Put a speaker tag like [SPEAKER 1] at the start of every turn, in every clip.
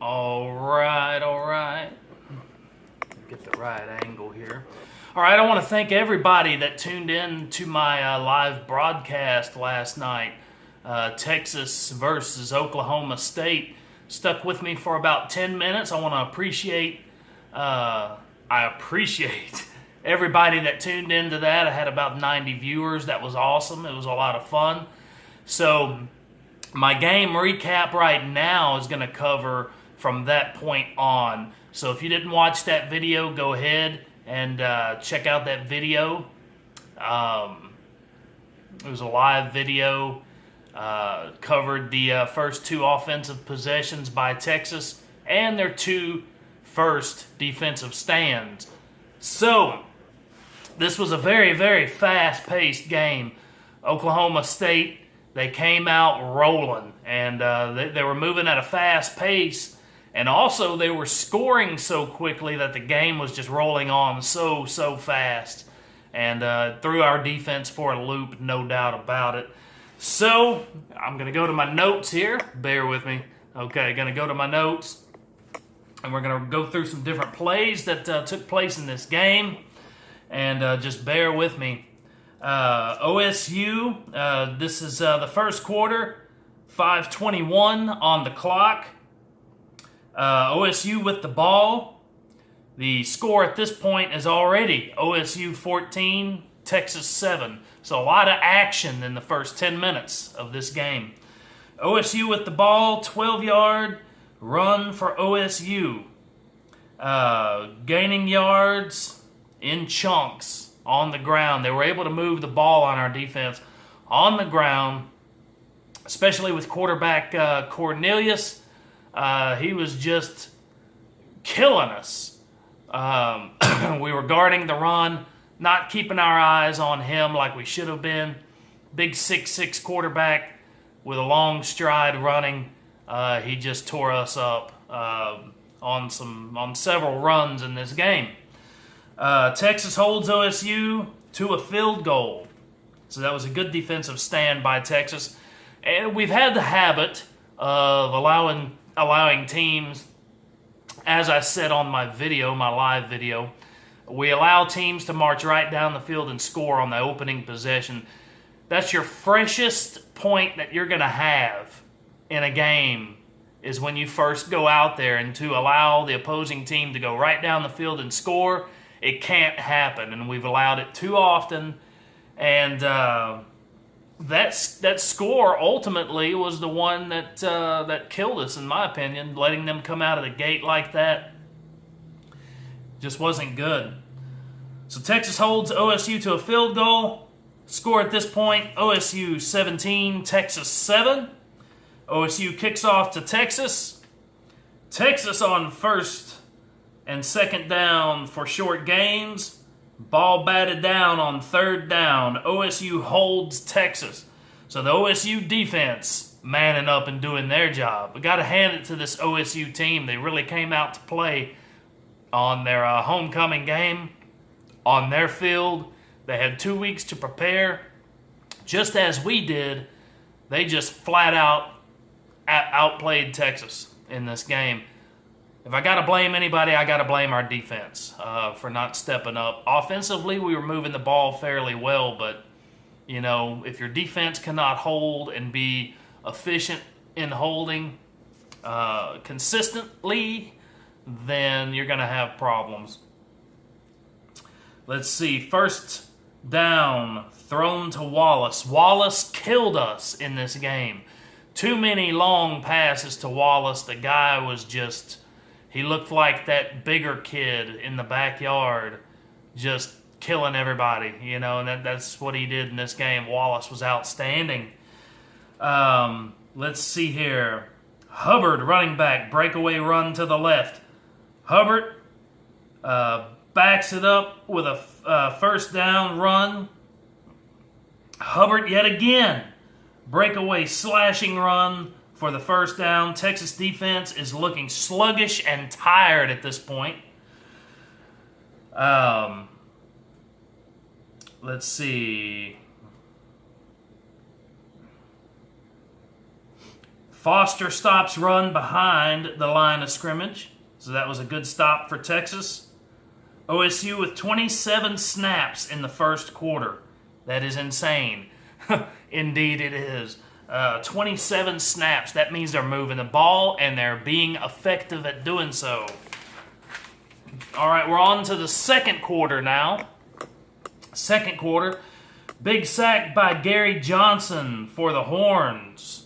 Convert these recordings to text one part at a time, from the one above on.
[SPEAKER 1] All right. Get the right angle here. All right, I want to thank everybody that tuned in to my live broadcast last night. Texas versus Oklahoma State. Stuck with me for about 10 minutes. I want to appreciate everybody that tuned into that. I had about 90 viewers. That was awesome. It was a lot of fun. So my game recap right now is going to cover from that point on. So if you didn't watch that video, go ahead and check out that video. It was a live video. Covered the first two offensive possessions by Texas and their two first defensive stands. So this was a very, very fast-paced game. Oklahoma State, they came out rolling, and they were moving at a fast pace. And also, they were scoring so quickly that the game was just rolling on so fast. And threw our defense for a loop, no doubt about it. So, I'm going to go to my notes here. Bear with me. Okay, going to go to my notes. And we're going to go through some different plays that took place in this game. And just bear with me. OSU, this is the first quarter. 5:21 on the clock. OSU with the ball. The score at this point is already OSU 14, Texas 7. So a lot of action in the first 10 minutes of this game. OSU with the ball, 12-yard run for OSU. Gaining yards in chunks on the ground. They were able to move the ball on our defense on the ground, especially with quarterback Cornelius. He was just killing us. We were guarding the run, not keeping our eyes on him like we should have been. Big 6'6" quarterback with a long stride running. He just tore us up on several runs in this game. Texas holds OSU to a field goal. So that was a good defensive stand by Texas. And we've had the habit of allowing teams, as I said on my video, my live video, we allow teams to march right down the field and score on the opening possession. That's your freshest point that you're going to have in a game, is when you first go out there, and to allow the opposing team to go right down the field and score, it can't happen. And we've allowed it too often. And that score ultimately was the one that killed us, in my opinion. Letting them come out of the gate like that just wasn't good. So Texas holds OSU to a field goal. Score at this point, OSU 17, Texas 7. OSU kicks off to Texas. Texas on first and second down for short gains. Ball batted down on third down. OSU holds Texas. So the OSU defense manning up and doing their job. We got to hand it to this OSU team. They really came out to play on their homecoming game on their field. They had 2 weeks to prepare. Just as we did, they just flat out outplayed Texas in this game. If I got to blame anybody, I got to blame our defense for not stepping up. Offensively, we were moving the ball fairly well, but, you know, if your defense cannot hold and be efficient in holding consistently, then you're going to have problems. Let's see. First down, thrown to Wallace. Wallace killed us in this game. Too many long passes to Wallace. The guy was just... He looked like that bigger kid in the backyard, just killing everybody, you know, and that's what he did in this game. Wallace was outstanding. Let's see here. Hubbard, running back, breakaway run to the left. Hubbard backs it up with a first down run. Hubbard yet again, breakaway slashing run for the first down. Texas defense is looking sluggish and tired at this point. Let's see. Foster stops run behind the line of scrimmage. So that was a good stop for Texas. OSU with 27 snaps in the first quarter. That is insane. Indeed it is. 27 snaps. That means they're moving the ball and they're being effective at doing so. All right, we're on to the second quarter now. Second quarter. Big sack by Gary Johnson for the Horns.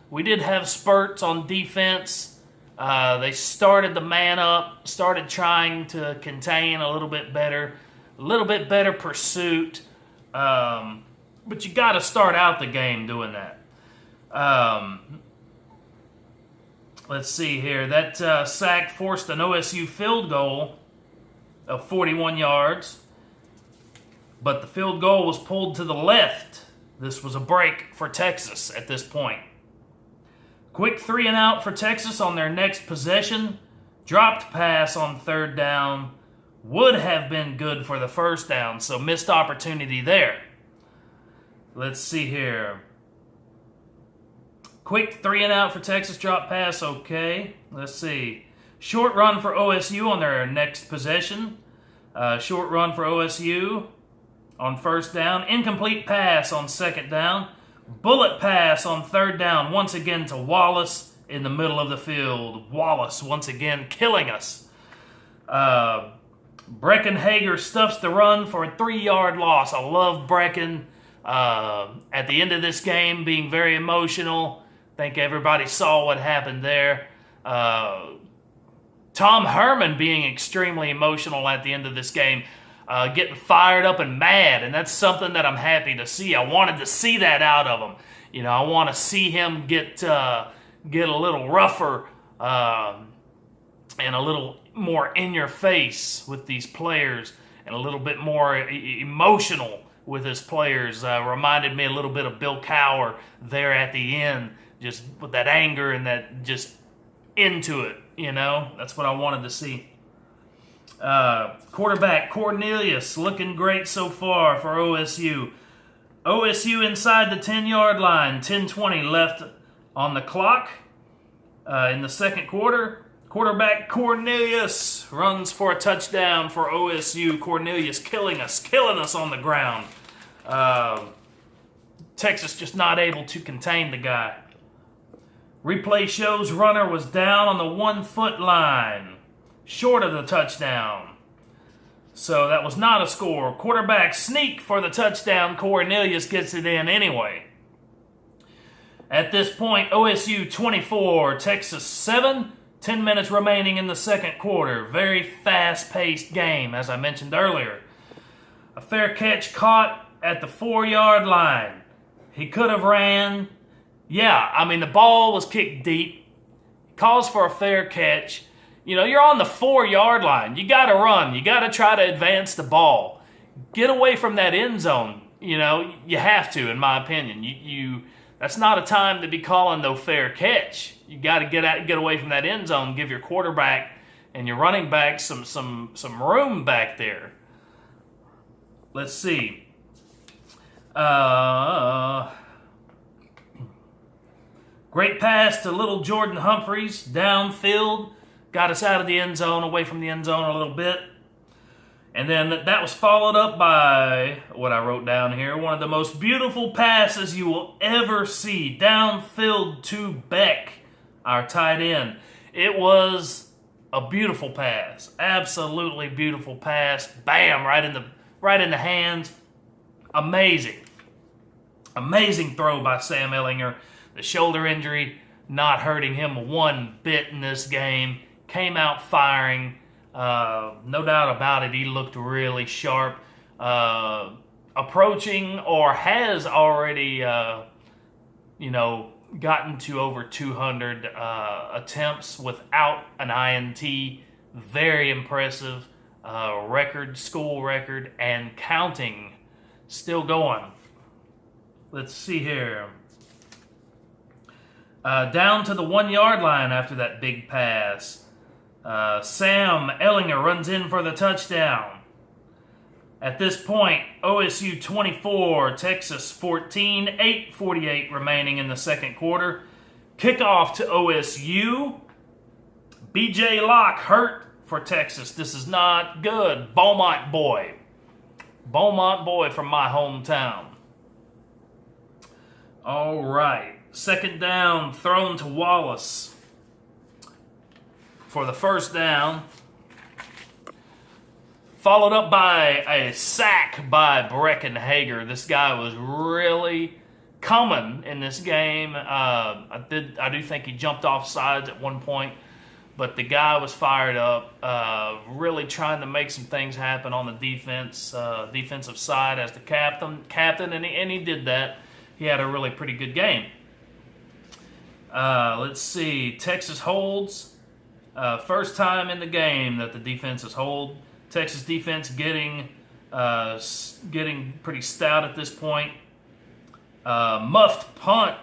[SPEAKER 1] We did have spurts on defense. They started the man up, started trying to contain a little bit better pursuit. But you got to start out the game doing that. Let's see here. That sack forced an OSU field goal of 41 yards. But the field goal was pulled to the left. This was a break for Texas at this point. Quick 3-and-out for Texas on their next possession. Dropped pass on third down. Would have been good for the first down, so missed opportunity there. Let's see here. Quick 3-and-out for Texas. Drop pass, okay. Let's see. Short run for OSU on their next possession. Short run for OSU on first down. Incomplete pass on second down. Bullet pass on third down, once again to Wallace in the middle of the field. Wallace, once again, killing us. Breckenhager stuffs the run for a 3-yard loss. I love Brecken. At the end of this game, being very emotional. I think everybody saw what happened there. Tom Herman being extremely emotional at the end of this game. Getting fired up and mad, and that's something that I'm happy to see. I wanted to see that out of him. You know, I want to see him get a little rougher and a little more in your face with these players, and a little bit more emotional with his players. Reminded me a little bit of Bill Cowher there at the end, just with that anger and that just into it. You know, that's what I wanted to see. Quarterback Cornelius looking great so far for OSU. OSU inside the 10-yard line. 10:20 left on the clock in the second quarter. Quarterback Cornelius runs for a touchdown for OSU. Cornelius killing us on the ground. Texas just not able to contain the guy. Replay shows runner was down on the 1-foot line, short of the touchdown. So that was not a score. Quarterback sneak for the touchdown. Cornelius gets it in anyway. At this point, OSU 24, Texas 7. 10 minutes remaining in the second quarter. Very fast-paced game, as I mentioned earlier. A fair catch caught at the 4-yard line. He could have ran. Yeah, I mean, the ball was kicked deep. Calls for a fair catch. You know, you're on the 4-yard line. You got to run. You got to try to advance the ball. Get away from that end zone. You know, you have to, in my opinion. That's not a time to be calling no fair catch. You got to get away from that end zone. Give your quarterback and your running back some room back there. Let's see. Great pass to little Jordan Humphreys downfield. Got us out of the end zone, away from the end zone a little bit. And then that was followed up by what I wrote down here. One of the most beautiful passes you will ever see. Downfield to Beck, our tight end. It was a beautiful pass. Absolutely beautiful pass. Bam, right in the hands. Amazing. Amazing throw by Sam Ehlinger. The shoulder injury not hurting him one bit in this game. Came out firing. No doubt about it, he looked really sharp. Approaching or has already, gotten to over 200 attempts without an INT. Very impressive. School record, and counting. Still going. Let's see here. Down to the 1-yard line after that big pass. Sam Ehlinger runs in for the touchdown. At this point, OSU 24, Texas 14, 8:48 remaining in the second quarter. Kickoff to OSU. B.J. Locke hurt for Texas. This is not good. Beaumont boy. Beaumont boy from my hometown. All right. Second down thrown to Wallace for the first down. Followed up by a sack by Breckenhager. This guy was really coming in this game. I do think he jumped off sides at one point, but the guy was fired up, really trying to make some things happen on the defensive side as the captain, and he did that. He had a really pretty good game. Let's see. Texas holds. First time in the game that the defense has hold. Texas defense getting pretty stout at this point. Muffed punt.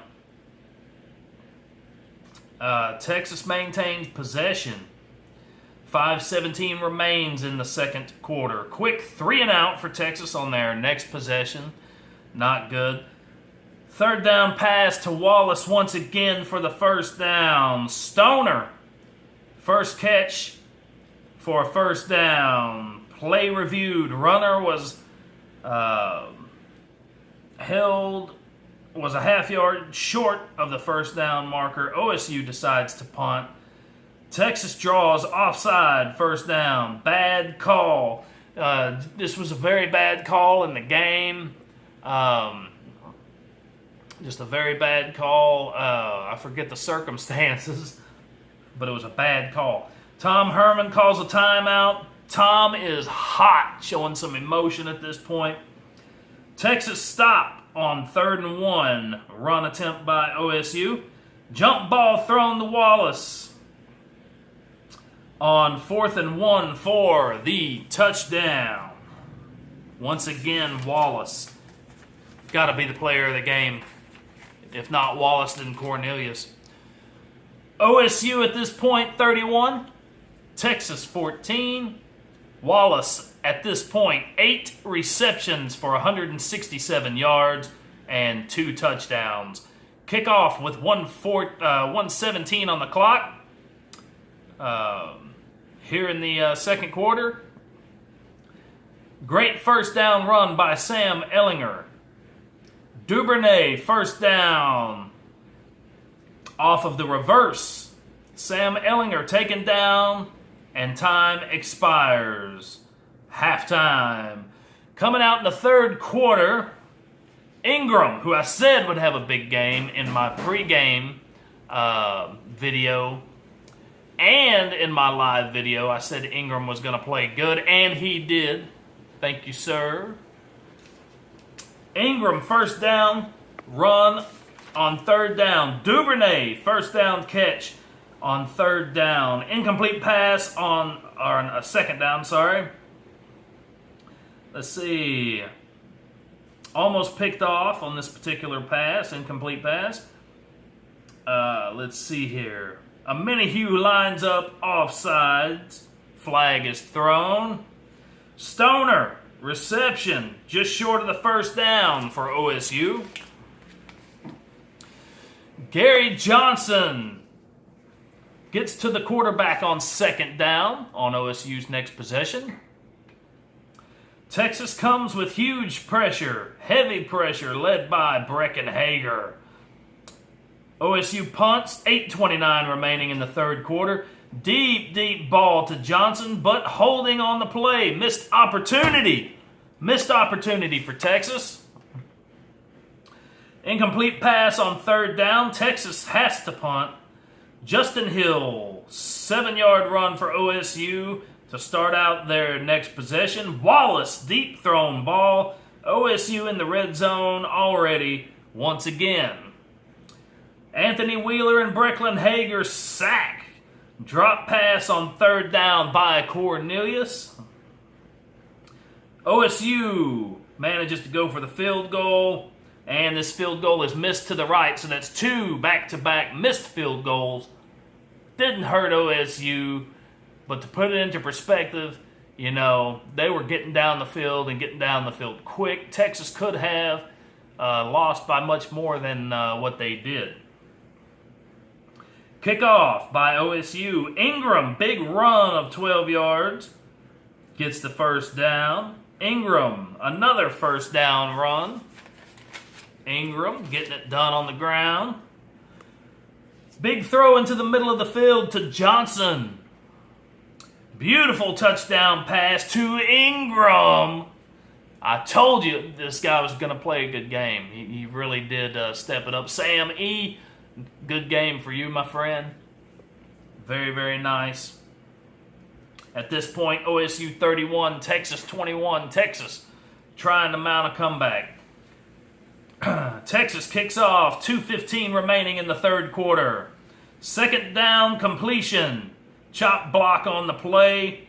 [SPEAKER 1] Texas maintains possession. 5:17 remains in the second quarter. Quick 3 and out for Texas on their next possession. Not good. Third down pass to Wallace once again for the first down. Stoner. First catch for a first down. Play reviewed. Runner was held, was a half yard short of the first down marker. OSU decides to punt. Texas draws offside, first down. Bad call. This was a very bad call in the game. Just a very bad call. I forget the circumstances, but it was a bad call. Tom Herman calls a timeout. Tom is hot, showing some emotion at this point. Texas stop on 3rd and 1. Run attempt by OSU. Jump ball thrown to Wallace on 4th and 1 for the touchdown. Once again, Wallace. Got to be the player of the game. If not Wallace, then Cornelius. OSU at this point, 31. Texas, 14. Wallace, at this point, 8 receptions for 167 yards and 2 touchdowns. Kickoff with 1:17 on the clock. Here in the second quarter. Great first down run by Sam Ehlinger. Duvernay, first down. Off of the reverse. Sam Ehlinger taken down, and time expires. Halftime. Coming out in the third quarter, Ingram, who I said would have a big game in my pregame video, and in my live video, I said Ingram was going to play good, and he did. Thank you, sir. Ingram, first down, run on 3rd down. Duvernay, first down catch on 3rd down. Incomplete pass on a 2nd down, sorry. Let's see. Almost picked off on this particular pass, incomplete pass. Let's see here. A Minihue lines up offsides. Flag is thrown. Stoner, reception, just short of the first down for OSU. Gary Johnson gets to the quarterback on 2nd down on OSU's next possession. Texas comes with huge pressure, heavy pressure, led by Breckenhager. OSU punts, 8:29 remaining in the third quarter. Deep ball to Johnson, but holding on the play. Missed opportunity for Texas. Incomplete pass on 3rd down. Texas has to punt. Justin Hill, 7-yard run for OSU to start out their next possession. Wallace, deep thrown ball. OSU in the red zone already once again. Anthony Wheeler and Breckenhager sack. Drop pass on 3rd down by Cornelius. OSU manages to go for the field goal, and this field goal is missed to the right, so that's 2 back-to-back missed field goals. Didn't hurt OSU, but to put it into perspective, you know, they were getting down the field and getting down the field quick. Texas could have lost by much more than what they did. Kickoff by OSU. Ingram, big run of 12 yards. Gets the first down. Ingram, another first down run. Ingram getting it done on the ground. Big throw into the middle of the field to Johnson. Beautiful touchdown pass to Ingram. I told you this guy was going to play a good game. He really did step it up. Sam E., good game for you, my friend. Very, very nice. At this point, OSU 31, Texas 21. Texas trying to mount a comeback. Texas kicks off. 2:15 remaining in the third quarter. Second down completion. Chop block on the play.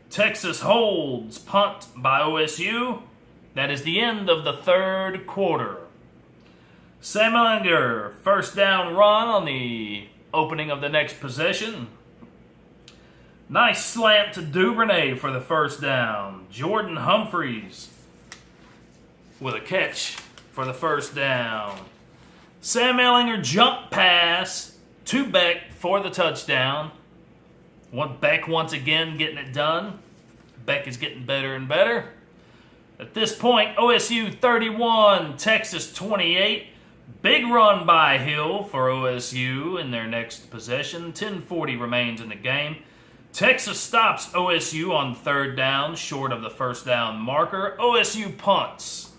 [SPEAKER 1] Texas holds. Punt by OSU. That is the end of the third quarter. Sam Ehlinger, first down run on the opening of the next possession. Nice slant to Duvernay for the first down. Jordan Humphreys with a catch for the first down. Sam Ehlinger jump pass to Beck for the touchdown. Beck once again getting it done. Beck is getting better and better. At this point, OSU 31, Texas 28. Big run by Hill for OSU in their next possession. 10:40 remains in the game. Texas stops OSU on third down, short of the first down marker. OSU punts.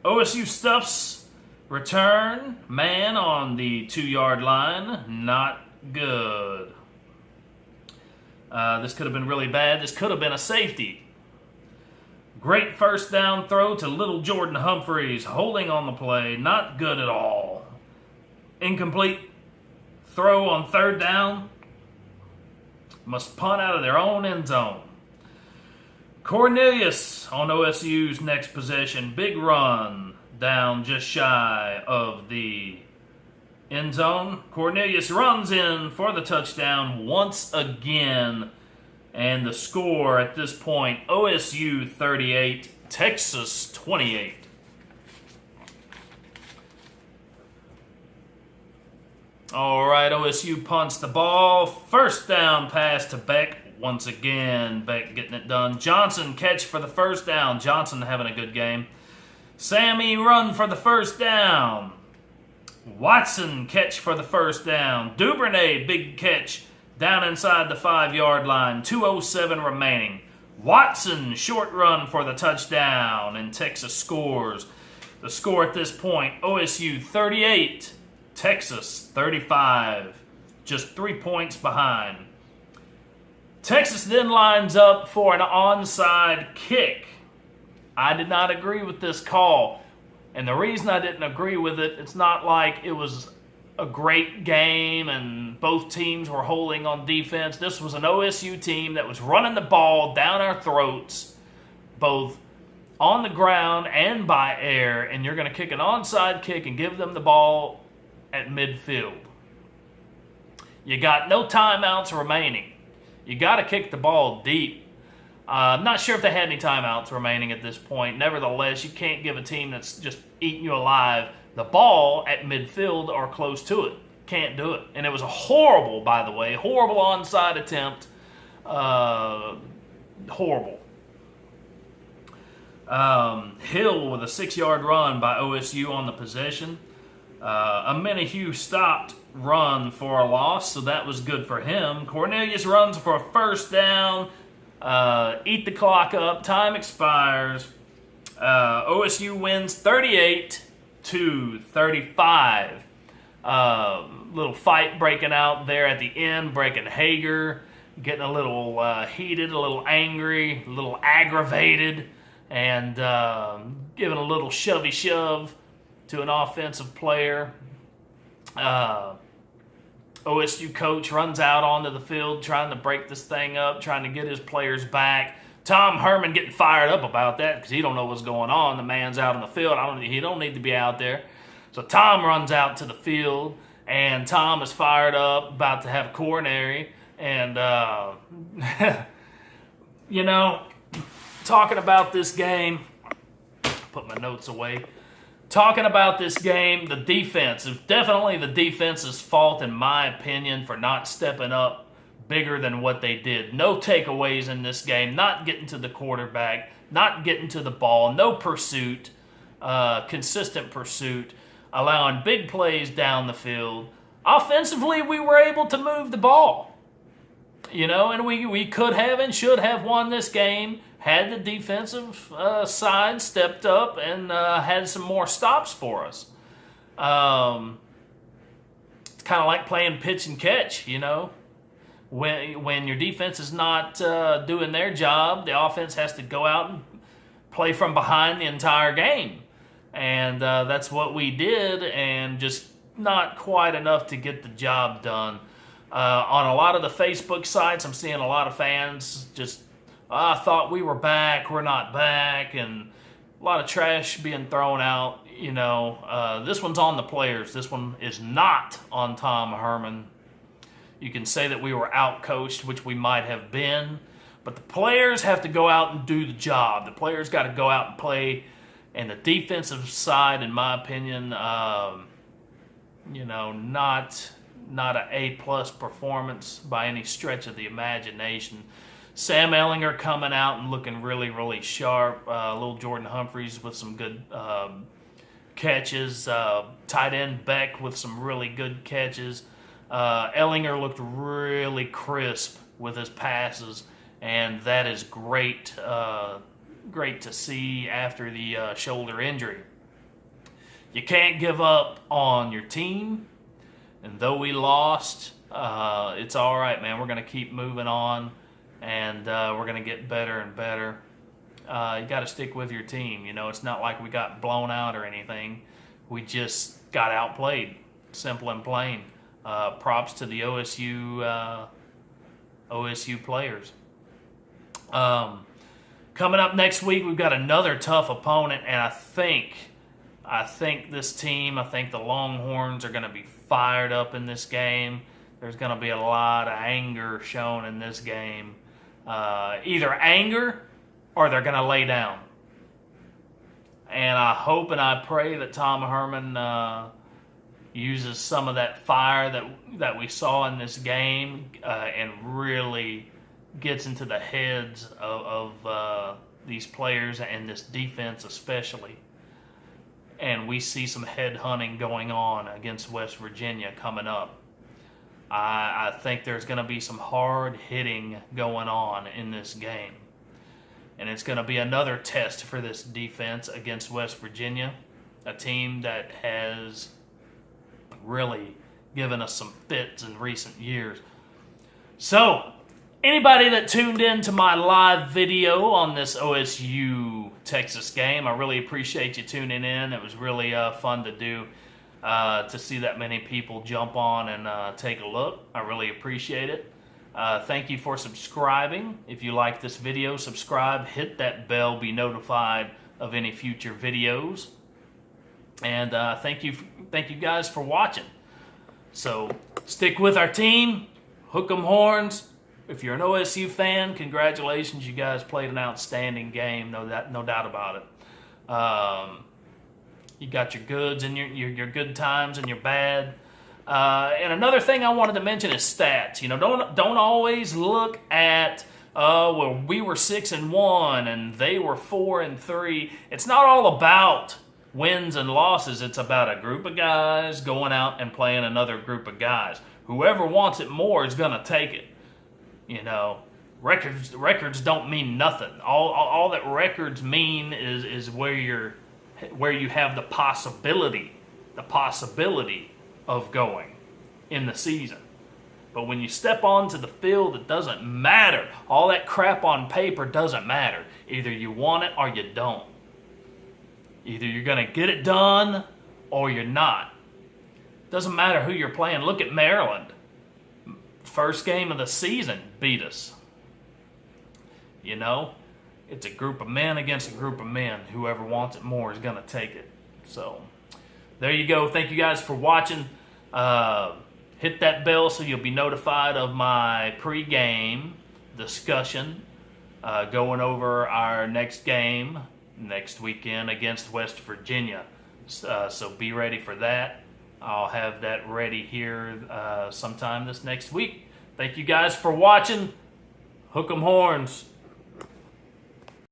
[SPEAKER 1] OSU stuffs return man on the 2-yard line. Not good. This could have been really bad. This could have been a safety. Great first down throw to little Jordan Humphreys, holding on the play. Not good at all. Incomplete throw on third down. Must punt out of their own end zone. Cornelius on OSU's next possession. Big run down just shy of the end zone. Cornelius runs in for the touchdown once again. And the score at this point, OSU 38, Texas 28. All right, OSU punts the ball. First down pass to Beck. Once again, Beck getting it done. Johnson catch for the first down. Johnson having a good game. Sammy run for the first down. Watson catch for the first down. Duvernay big catch down inside the 5-yard line. 2:07 remaining. Watson short run for the touchdown, and Texas scores. The score at this point, OSU 38, Texas 35. Just 3 points behind. Texas then lines up for an onside kick. I did not agree with this call. And the reason I didn't agree with it, it's not like it was a great game and both teams were holding on defense. This was an OSU team that was running the ball down our throats, both on the ground and by air, and you're going to kick an onside kick and give them the ball at midfield. You got no timeouts remaining. You got to kick the ball deep. I'm not sure if they had any timeouts remaining at this point. Nevertheless, you can't give a team that's just eating you alive the ball at midfield or close to it. Can't do it. And it was a horrible, by the way, horrible onside attempt. Horrible. Hill with a 6-yard run by OSU on the possession. Amenahue stopped run for a loss, so that was good for him. Cornelius runs for a first down. Eat the clock up. Time expires. OSU wins 38-35. Little fight breaking out there at the end. Breaking Hager getting a little heated, a little angry, a little aggravated, and giving a little shovey shove to an offensive player. OSU coach runs out onto the field trying to break this thing up, trying to get his players back. Tom Herman getting fired up about that because he don't know what's going on. The man's out on the field. He don't need to be out there. So Tom runs out to the field, and Tom is fired up, about to have a coronary. And, talking about this game, put my notes away. talking about this game, the defense. It's definitely the defense's fault, in my opinion, for not stepping up bigger than what they did. No takeaways in this game, not getting to the quarterback, not getting to the ball, no pursuit, consistent pursuit, allowing big plays down the field. Offensively, we were able to move the ball. And we could have and should have won this game had the defensive side stepped up and had some more stops for us. It's kind of like playing pitch and catch, When your defense is not doing their job, the offense has to go out and play from behind the entire game. And that's what we did, and just not quite enough to get the job done. On a lot of the Facebook sites, I'm seeing a lot of fans just, I thought we were back, we're not back, and a lot of trash being thrown out. This one's on the players. This one is not on Tom Herman. You can say that we were out-coached, which we might have been, but the players have to go out and do the job. The players got to go out and play, and the defensive side, in my opinion, not an A-plus performance by any stretch of the imagination. Sam Ehlinger coming out and looking really, really sharp. Little Jordan Humphreys with some good catches. Tight end Beck with some really good catches. Ehlinger looked really crisp with his passes, and that is great. Great to see after the shoulder injury. You can't give up on your team, and though we lost, it's all right, man. We're going to keep moving on, and we're going to get better and better. You got to stick with your team. It's not like we got blown out or anything. We just got outplayed, simple and plain. Props to the OSU players. Coming up next week, we've got another tough opponent, and I think this team, the Longhorns are going to be fired up in this game. There's going to be a lot of anger shown in this game. Either anger or they're going to lay down. And I hope and I pray that Tom Herman uses some of that fire that we saw in this game and really gets into the heads of these players and this defense especially. And we see some headhunting going on against West Virginia coming up. I think there's going to be some hard hitting going on in this game. And it's going to be another test for this defense against West Virginia, a team that has really given us some fits in recent years. So, anybody that tuned in to my live video on this OSU Texas game, I really appreciate you tuning in. It was really fun to do, to see that many people jump on and take a look. I really appreciate it. Thank you for subscribing. If you like this video, subscribe, hit that bell, be notified of any future videos. And thank you guys for watching. So stick with our team, hook 'em horns. If you're an OSU fan, congratulations. You guys played an outstanding game, no doubt about it. You got your goods and your good times and your bad. And another thing I wanted to mention is stats. Don't always look at well, we were 6-1 and they were 4-3. It's not all about wins and losses. It's about a group of guys going out and playing another group of guys. Whoever wants it more is gonna take it. Records don't mean nothing. All that records mean is where you have the possibility of going in the season. But when you step onto the field, it doesn't matter. All that crap on paper doesn't matter. Either you want it or you don't. Either you're going to get it done or you're not. Doesn't matter who you're playing. Look at Maryland. First game of the season beat us. It's a group of men against a group of men. Whoever wants it more is going to take it. So, there you go. Thank you guys for watching. Hit that bell so you'll be notified of my pre-game discussion going over our next game next weekend against West Virginia. So be ready for that. I'll have that ready here sometime this next week. Thank you guys for watching. Hook 'em horns.